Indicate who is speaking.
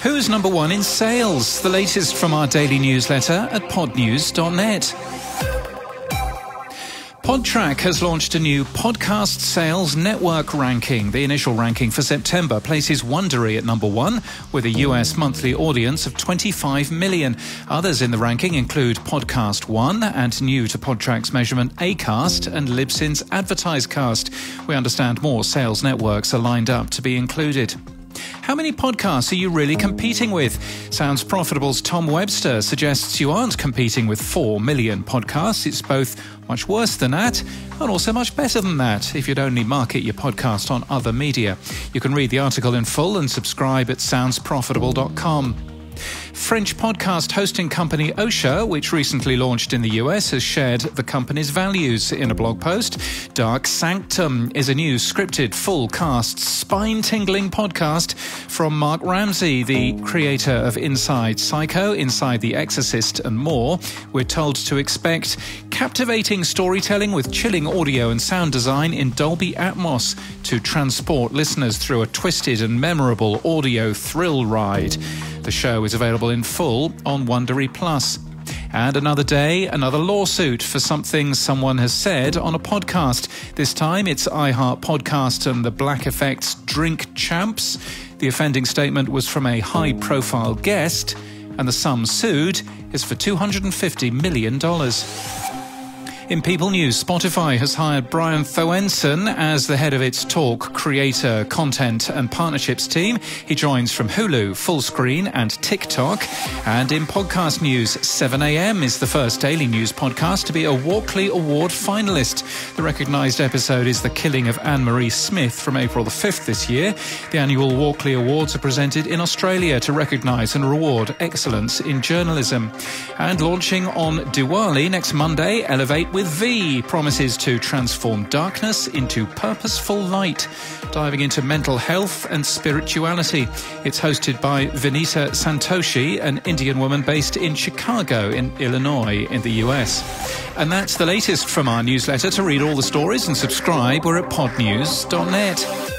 Speaker 1: Who's number one in sales? The latest from our daily newsletter at podnews.net. Podtrac has launched a new podcast sales network ranking. The initial ranking for September places Wondery at number one, with a US monthly audience of 25 million. Others in the ranking include Podcast One and, new to Podtrac's measurement, Acast and Libsyn's AdvertiseCast. We understand more sales networks are lined up to be included. How many podcasts are you really competing with? Sounds Profitable's Tom Webster suggests you aren't competing with 4 million podcasts. It's both much worse than that and also much better than that if you'd only market your podcast on other media. You can read the article in full and subscribe at soundsprofitable.com. French podcast hosting company Osha, which recently launched in the US, has shared the company's values in a blog post. Dark Sanctum is a new scripted, full-cast, spine-tingling podcast from Mark Ramsey, the creator of Inside Psycho, Inside the Exorcist and more. We're told to expect captivating storytelling with chilling audio and sound design in Dolby Atmos to transport listeners through a twisted and memorable audio thrill ride. The show is available in full on Wondery Plus. And another day, another lawsuit for something someone has said on a podcast. This time it's iHeart Podcast and the Black Effect's Drink Champs. The offending statement was from a high-profile guest, and the sum sued is for $250 million. In People News, Spotify has hired Brian Thoenson as the head of its talk, creator, content and partnerships team. He joins from Hulu, Fullscreen and TikTok. And in podcast news, 7am is the first daily news podcast to be a Walkley Award finalist. The recognised episode is The Killing of Anne-Marie Smith from April the 5th this year. The annual Walkley Awards are presented in Australia to recognise and reward excellence in journalism. And launching on Diwali next Monday, Elevate with V promises to transform darkness into purposeful light, diving into mental health and spirituality. It's hosted by Vinita Santoshi, an Indian woman based in Chicago, in Illinois, in the US. And that's the latest from our newsletter. To read all the stories and subscribe, we're at podnews.net.